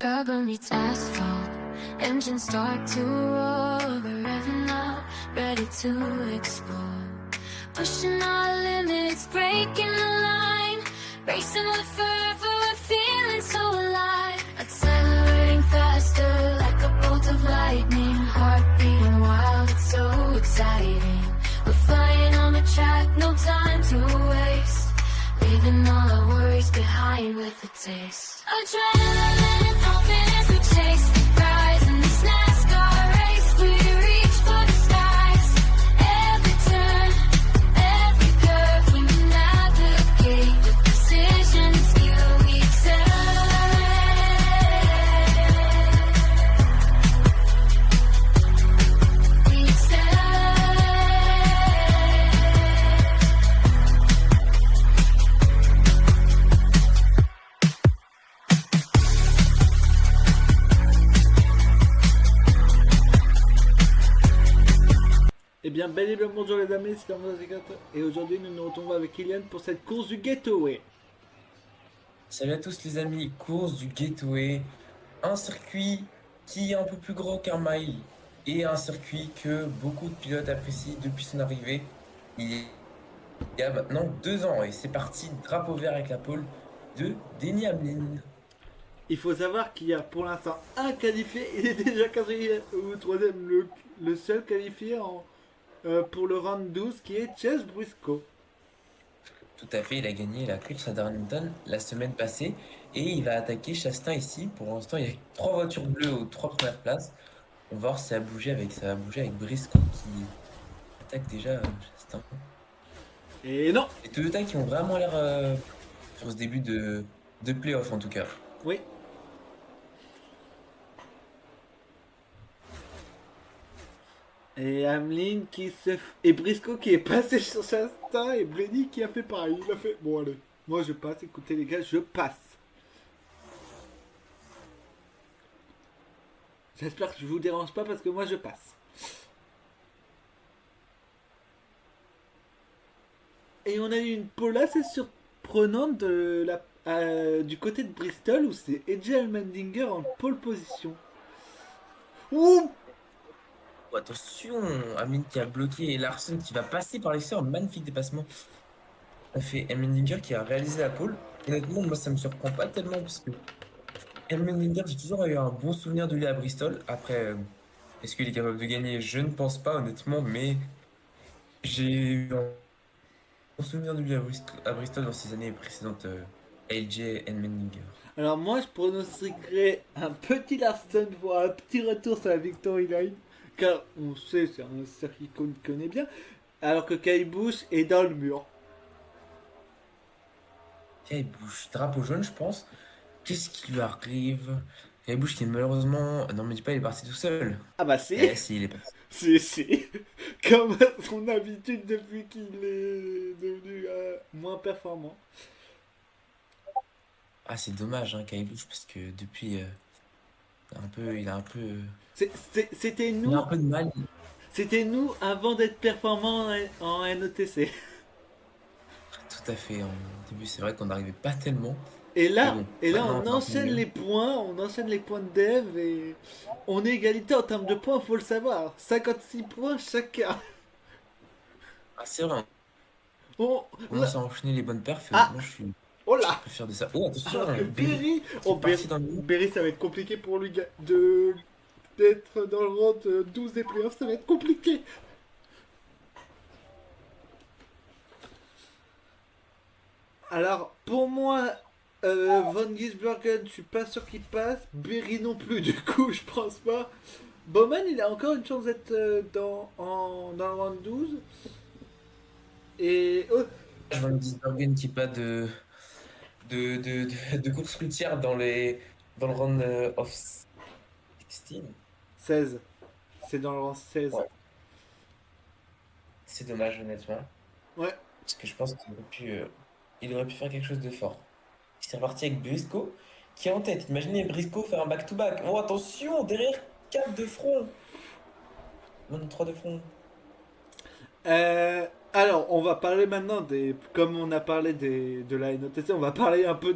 rubber meets asphalt. Engines start to roar, we're revving up, ready to explore. Pushing our limits, breaking the line, racing with fervor, we're feeling so alive. Accelerating faster like a bolt of lightning, heart beating wild, it's so exciting. We're flying on the track, no time to waste, leaving all our worries behind with a taste. Adrenaline pumping as we chase the prize in this NASCAR race. We reach for the skies. Every turn, every curve, we navigate with precision, skill, we accelerate. We accelerate. Eh bien, bel et bien bonjour les amis, c'est Armand04 et aujourd'hui nous nous retrouvons avec Kylian pour cette course du Gateway. Salut à tous les amis, course du Gateway, un circuit qui est un peu plus gros qu'un mile et un circuit que beaucoup de pilotes apprécient depuis son arrivée il y a maintenant 2 ans et c'est parti, drapeau vert avec la pole de Denny Hamlin. Il faut savoir qu'il y a pour l'instant un qualifié, il est déjà quatrième ou troisième, le seul qualifié pour le round 12 qui est Chase Briscoe. Tout à fait, il a gagné la course à Darlington la semaine passée et il va attaquer Chastain ici. Pour l'instant, il y a 3 voitures bleues aux 3 premières places. On va voir si ça va bouger avec Briscoe qui attaque déjà Chastain. Et non. Les Toyota qui ont vraiment l'air sur ce début de playoff en tout cas. Oui. Et Hamlin et Briscoe qui est passé sur Chastain et Brady qui a fait pareil. Il a fait bon allez, moi je passe, écoutez les gars, je passe. J'espère que je vous dérange pas parce que moi je passe. Et on a eu une pole assez surprenante du côté de Bristol où c'est AJ Allmendinger en pole position. Ouh! Oh, attention, Hamlin qui a bloqué et Larson qui va passer par l'extérieur, magnifique dépassement. Ça fait Allmendinger qui a réalisé la pole. Honnêtement, moi ça me surprend pas tellement parce que Allmendinger, j'ai toujours eu un bon souvenir de lui à Bristol. Après, est-ce qu'il est capable de gagner? Je ne pense pas honnêtement, mais j'ai eu un bon souvenir de lui à Bristol dans ses années précédentes. AJ Allmendinger. Alors moi je pronostiquerais un petit Larson pour un petit retour sur la Victory Line. Car on sait, c'est un circuit qu'on connaît bien. Alors que Kyle Busch est dans le mur. Kyle Busch, drapeau jaune, je pense. Qu'est-ce qui lui arrive? Kyle Busch qui est malheureusement. Non, mais dis pas, il est parti tout seul. Ah bah si. Si, il est parti. Si. Comme à son habitude depuis qu'il est devenu moins performant. Ah, c'est dommage, hein, Kyle Busch, parce que depuis. Il a un peu. C'était Il nous. a un peu de mal. C'était nous avant d'être performants en NETC. Tout à fait. Au début, c'est vrai qu'on n'arrivait pas tellement. Et là, bon, on enchaîne les points, de dev et on est égalité en termes de points, faut le savoir. 56 points chacun. Ah, c'est vrai. On commence à enchaîner les bonnes perfs. Ah. Moi, je suis Oh là. fier de ça. Oh, attention. Alors que Berry. Berry, ça va être compliqué pour lui d'être dans le round 12 des playoffs, ça va être compliqué. Alors, pour moi, Von Gisbergen, je suis pas sûr qu'il passe. Berry non plus, du coup, je pense pas. Bowman, il a encore une chance d'être dans le round 12. Et... Van Gisbergen qui pas de course routière dans le round of 16. 16. C'est dans le rang 16. Ouais. C'est dommage, honnêtement. Ouais. Parce que je pense qu'il aurait pu faire quelque chose de fort. Il s'est reparti avec Briscoe qui est en tête. Imaginez Briscoe faire un back-to-back. Oh, attention, derrière 4 de front. 23 de front. Alors, on va parler maintenant comme on a parlé de la NOTC, on va parler un peu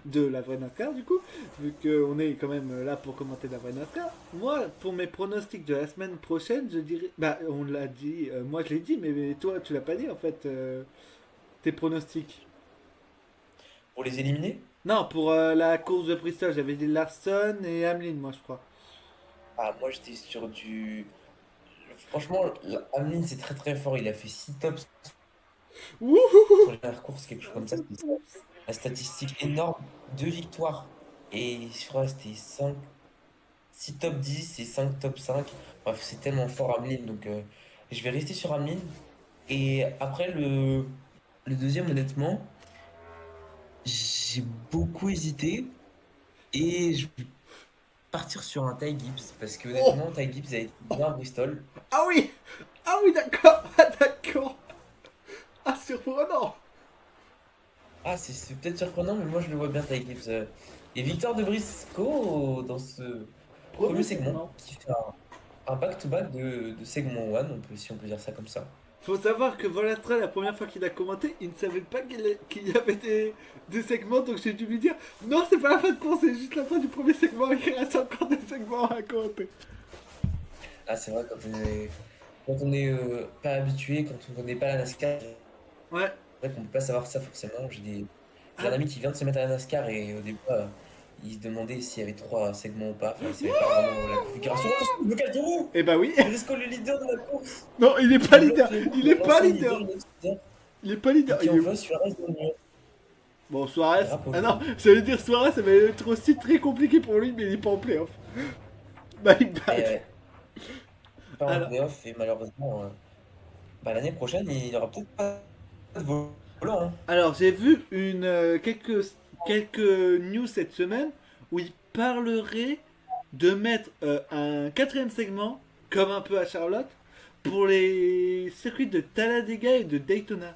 de la vraie NASCAR du coup, vu qu'on est quand même là pour commenter la vraie NASCAR. Moi, pour mes pronostics de la semaine prochaine, je dirais. Bah, on l'a dit, moi je l'ai dit, mais toi tu l'as pas dit en fait, tes pronostics. Pour les éliminer? Non, pour la course de Bristol, j'avais dit Larson et Hamlin, moi je crois. Ah, moi j'étais sur du. Franchement, Hamlin c'est très très fort. Il a fait 6 tops Wouhou! sur les dernières courses, quelque chose comme ça. C'est la statistique énorme. 2 victoires. Et je crois que c'était 5, 6 top 10 et 5 top 5. Bref, c'est tellement fort Hamlin. Donc je vais rester sur Hamlin. Et après le deuxième, honnêtement, j'ai beaucoup hésité. Et je vais partir sur un Ty Gibbs. Parce que Oh! honnêtement, Ty Gibbs a été bien à Bristol. Ah oui! Ah oui, d'accord! Ah d'accord! Ah, surprenant! Ah, c'est peut-être surprenant, mais moi je le vois bien, Ty Gibbs. Et victoire de Briscoe dans ce Premier premier segment, segment. qui fait un back-to-back de segment 1, si on peut dire ça comme ça. Faut savoir que Volastra, la première fois qu'il a commenté, il ne savait pas qu'il y avait des segments, donc j'ai dû lui dire non, c'est pas la fin de course, c'est juste la fin du premier segment, il reste encore des segments à commenter. Ah, c'est vrai, quand on est pas habitué, quand on connaît pas la NASCAR, Ouais. c'est vrai qu'on peut pas savoir ça forcément. J'ai un Ah, ami qui vient de se mettre à la NASCAR et au début, il se demandait s'il y avait 3 segments ou pas. Enfin, il savait pas vraiment la configuration. Attention, le blocage de roue! et bah oui. Briscoe, le leader de la course! Non, il est pas Il bloque leader. les roues Il de est pas l'ancien leader. leader Il est pas et leader. qui envoie Suarez dans le mur. Bon, Suarez. Drapeau Ah non, jaune. ça veut dire Suarez, ça va être aussi très compliqué pour lui, mais il est pas en playoff. My Et bad. pas en Alors, playoff et malheureusement, l'année prochaine, il n'y aura peut-être pas de volant, hein. alors, j'ai vu quelques news cette semaine où il parlerait de mettre un quatrième segment, comme un peu à Charlotte, pour les circuits de Talladega et de Daytona.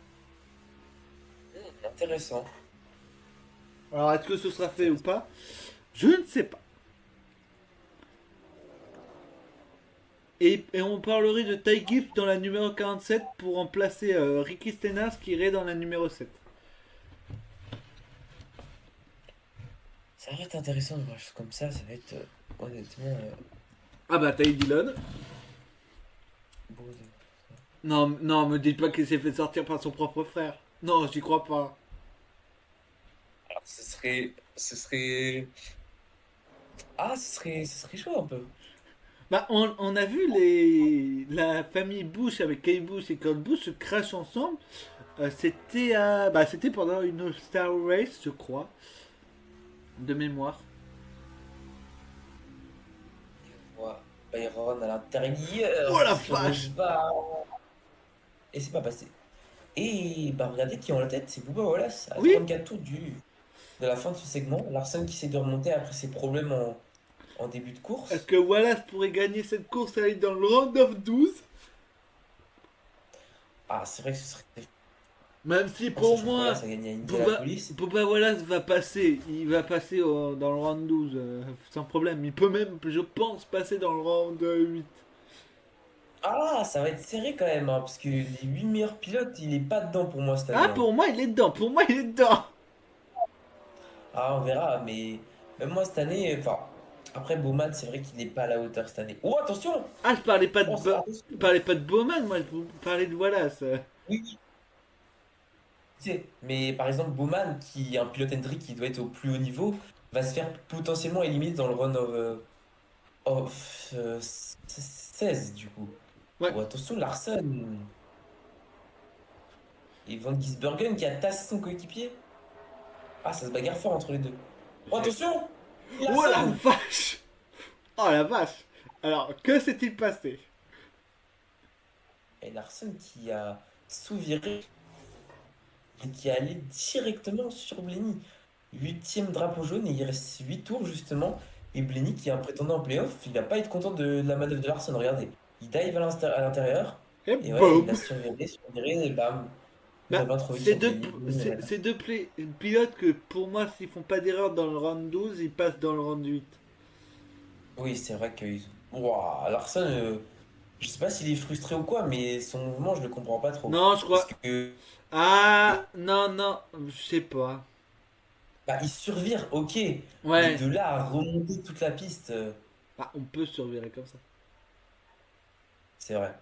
Intéressant. Alors, est-ce que ce sera fait ou pas? Je ne sais pas. Et on parlerait de Ty Gibbs dans la numéro 47 pour remplacer Ricky Stenhouse qui irait dans la numéro 7. Ça va être intéressant de voir des choses comme ça va être honnêtement Ah bah, Ty Dillon. beau Non, non, me dites pas qu'il s'est fait sortir par son propre frère. Non, j'y crois pas. Alors ce serait chaud un peu. Bah, on a vu la famille Bush avec Kay Bush et Kurt Bush se crash ensemble. C'était pendant une Star Race, je crois, de mémoire. On voit Byron à l'intérieur Oh la sur vache! le bas et c'est pas passé. Et bah regardez qui est en la tête, c'est Bubba Wallace à Oui, 34 tours de la fin de ce segment. Larson qui essaie de remonter après ses problèmes en début de est-ce course. que Wallace pourrait gagner cette course à aller dans le round of 12? Ah, c'est vrai que ce serait Même si en pour sachant que moi, Wallace a gagné à Bubba, Indianapolis. Bubba Wallace va passer. Il va passer dans le round 12 sans problème. Il peut même, je pense, passer dans le round 8. Ah, ça va être serré quand même, hein, parce que les 8 meilleurs pilotes, il est pas dedans pour moi cette Ah, année, hein. pour moi, il est dedans. Pour moi, il est dedans. Ah, on verra, mais même moi cette année, enfin, après Bowman, c'est vrai qu'il n'est pas à la hauteur cette année. Oh, attention! Ah, Oh, attention! je parlais pas de Bowman, moi, je parlais de Wallace. Oui, oui, tu sais, mais par exemple, Bowman, qui est un pilote Hendrick qui doit être au plus haut niveau, va se faire potentiellement éliminer dans le run of 16 du coup. Ouais. Oh, attention, Larson et Van Gisbergen qui a tassé son coéquipier. Ah, ça se bagarre fort entre les deux. Oh, attention! Oh la Larson! vache. Oh la vache. Alors, que s'est-il passé? Et Larson qui a sous-viré et qui est allé directement sur Blenny. Huitième drapeau jaune et il reste 8 tours justement. Et Blenny qui est un prétendant en playoff, il va pas être content de la manœuvre de Larson. Regardez, il dive à l'intérieur Et et ouais, il boum. a surviré et bam, il Bah, revient trop vite ces sur deux, Blenny. Blenny revient. ces deux pilotes que pour moi, s'ils font pas d'erreur dans le round 12, ils passent dans le round 8. Oui, c'est vrai que Ouah, Larson, Je sais pas s'il est frustré ou quoi, mais son mouvement, je le comprends pas trop. Non, je Parce crois. que, Ah, non, non, je sais pas. bah, il survire, ok, mais Ouais, de là à remonter toute la piste, ah, on peut survivre comme ça. c'est vrai.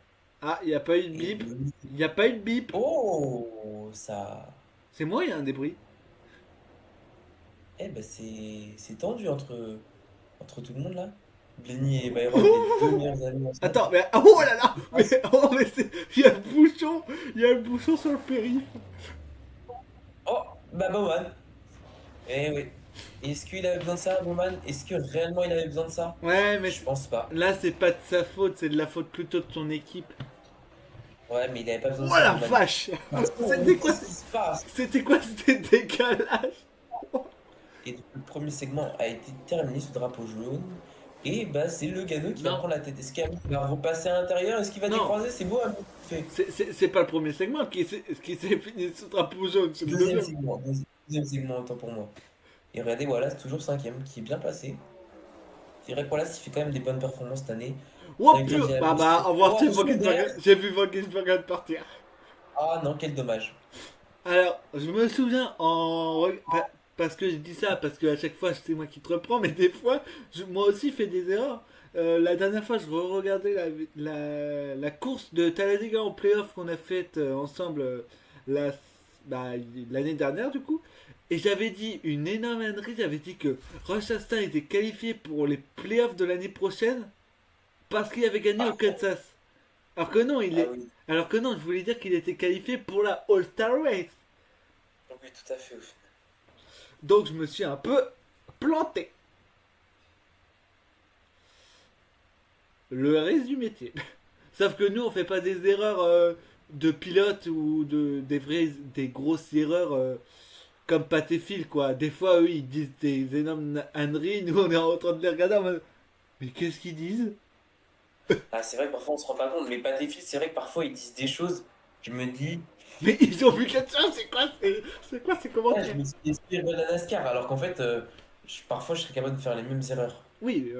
Ah, il n'y a pas eu de Et bip. Il n'y a pas eu de bip. oh, ça. C'est moi, il y a un débris. Eh ben, c'est tendu entre tout le monde là. Blenny et Byron, les deux meilleurs amis ensemble. Attends, mais oh là là, Ils mais passent. oh mais il y a le bouchon, il y a le bouchon sur le périph. Oh, bah Bowman. Eh oui. Est-ce qu'il avait besoin de ça, Bowman? Est-ce que réellement il avait besoin de ça? Ouais, mais Je pense pas. là c'est pas de sa faute, c'est de la faute plutôt de son équipe. Ouais, mais il avait pas besoin Oh de ça, la Bowman. vache, Oh, mais c'était quoi, qu'est-ce qui se passe? c'était quoi ce décalage? Et donc, le premier segment a été terminé sous drapeau jaune. Et bah, c'est le Gano qui va Non, prendre la tête. Est-ce qu'il va repasser à l'intérieur? Est-ce qu'il va non, décroiser? C'est beau, hein, fait. c'est pas le premier segment qui s'est fini sous drapeau jaune, c'est le Deuxième deuxième. segment, deuxième segment, autant pour moi. Et regardez, voilà, c'est toujours cinquième, qui est bien placé. C'est vrai que voilà, il fait quand même des bonnes performances cette année. Oh La victoire purée, d'Indianapolis. bah au revoir Oh, Tim attention, Wagensbergen, derrière. j'ai vu Wagensbergen partir. Ah non, quel dommage. Alors, je me souviens parce que je dis ça, parce que à chaque fois c'est moi qui te reprends, mais des fois, moi aussi fais des erreurs. La dernière fois, je regardais la course de Talladega en playoff qu'on a faite ensemble la- bah, l'année dernière du coup. Et j'avais dit une énorme ânerie, j'avais dit que Ross Chastain était qualifié pour les playoffs de l'année prochaine parce qu'il avait gagné au Ah, Kansas. Alors que non, ah oui, alors que non, je voulais dire qu'il était qualifié pour la All-Star Race. oui, tout à fait au final. Donc je me suis un peu planté. Le reste du métier. Sauf que nous, on fait pas des erreurs de pilote ou des grosses erreurs comme Pat et Phil, quoi. Des fois, eux, ils disent des énormes âneries. Nous, on est en train de les regarder en mode, mais qu'est-ce qu'ils disent? Ah, c'est vrai que parfois on se rend pas compte, mais pas des fils, c'est vrai que parfois ils disent des choses. Je me dis, Mais ils ont vu quelque chose, c'est quoi ces ah, je commentaires? me suis inspiré de la NASCAR, alors qu'en fait, parfois je serais capable de faire les mêmes erreurs. Oui,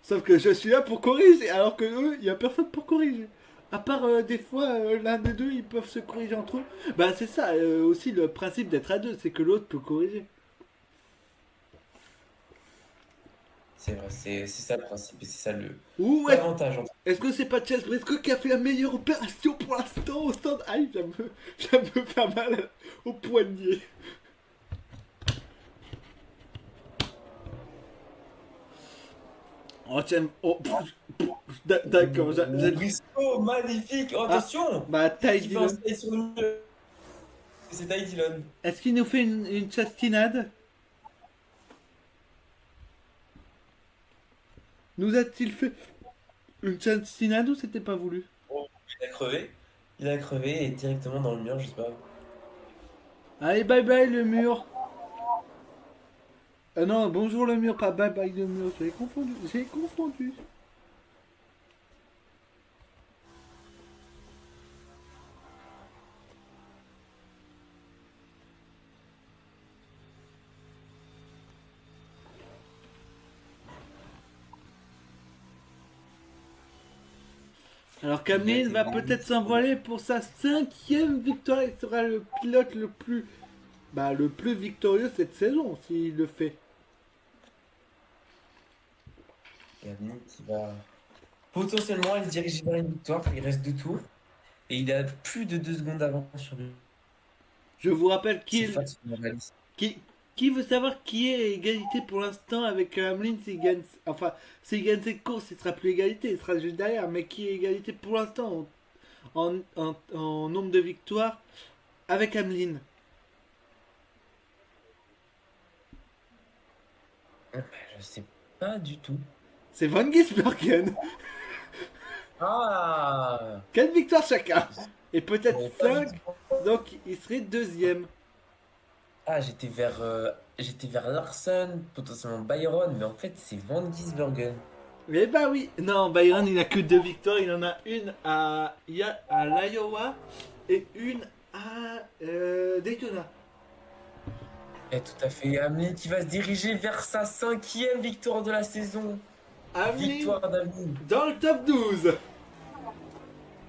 sauf que je suis là pour corriger, alors que eux, il y a personne pour corriger. À part des fois, l'un des deux, ils peuvent se corriger entre eux. Bah c'est ça aussi le principe d'être à deux, c'est que l'autre peut corriger. C'est vrai, c'est ça le principe, et c'est ça Ou l'avantage. est-ce que c'est pas Chase Briscoe qui a fait la meilleure opération pour l'instant au stand? Aïe, ça me faire mal au poignet. Oh tiens, oh, d'accord, Briscoe, magnifique! Oh, Ah, attention! bah Ty Qui fait un Dillon. slide sur le mur. C'est Ty Dillon. Est-ce qu'il nous fait une chastinade? Nous a-t-il fait une chastinade ou c'était pas voulu? Oh, il a crevé. Il a crevé et directement dans le mur, je sais pas. Allez, bye bye le mur. Ah non, bonjour le mur, pas bye bye le mur. J'ai confondu, j'ai confondu. Alors Camille va peut-être s'envoler pour sa 5e victoire. Il sera le pilote le plus victorieux cette saison s'il le fait. Gavin qui va potentiellement aller se diriger vers une victoire. Il reste 2 tours. Et il a plus de 2 secondes d'avance sur lui. Je vous rappelle C'est facile, on réalise. qui veut savoir qui est à égalité pour l'instant avec Hamlin s'il gagne cette course, il sera plus égalité, il sera juste derrière. Mais qui est égalité pour l'instant en nombre de victoires avec Hamlin? Je sais pas du tout. C'est Van Gisbergen. Ah! 4 victoires chacun. Et peut-être J'avais pas 5. du tout. Donc il serait deuxième. Ah, j'étais vers Larson, potentiellement Byron, mais en fait c'est Van Gisbergen. Eh bah oui. Non, Byron il a que 2 victoires. Il en a une à l'Iowa et une à Daytona. Et tout à fait, Hamlin qui va se diriger vers sa 5e victoire de la saison. Hamlin Victoire d'Hamlin. dans le top 12.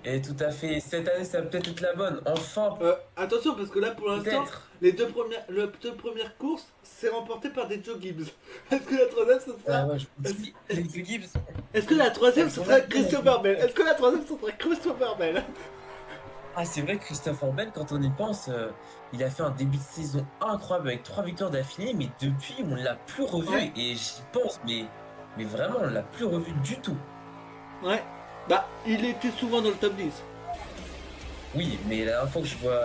Et tout à fait, cette année ça va peut-être être la bonne, enfin, Attention, parce que là, pour l'instant, peut-être. les deux premières courses, c'est remporté par des Joe Gibbs. Est-ce que la troisième, ce Ah sera... ouais, je me dis, les deux Gibbs, Est-ce que la troisième, elles ce sont sera là. Christopher Bell? Est-ce que la troisième, ce sera Christopher Bell? Ah, c'est vrai que Christopher Bell, quand on y pense, il a fait un début de saison incroyable avec 3 victoires d'affilée, mais depuis, on l'a plus revu. Ouais. Et j'y pense, mais vraiment, on l'a plus revu du tout. Ouais. Bah, il était souvent dans le top 10. Oui, mais la dernière fois que je vois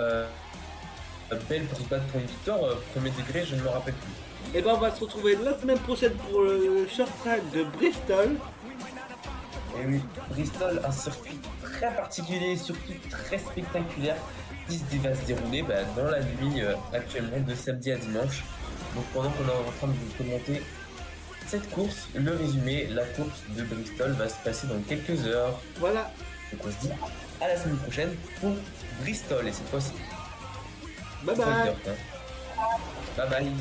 Bell pour se battre pour une victoire, premier degré, je ne me rappelle plus. Et ben, on va se retrouver la semaine prochaine pour le short track de Bristol. Et oui, Bristol, un circuit très particulier, surtout très spectaculaire, qui va se dérouler dans la nuit actuellement de samedi à dimanche. Donc pendant qu'on est en train de vous commenter cette course, le résumé, la course de Bristol va se passer dans quelques heures. Voilà. Donc on se dit à la semaine prochaine pour Bristol et cette fois-ci. Bye bye. Bye bye.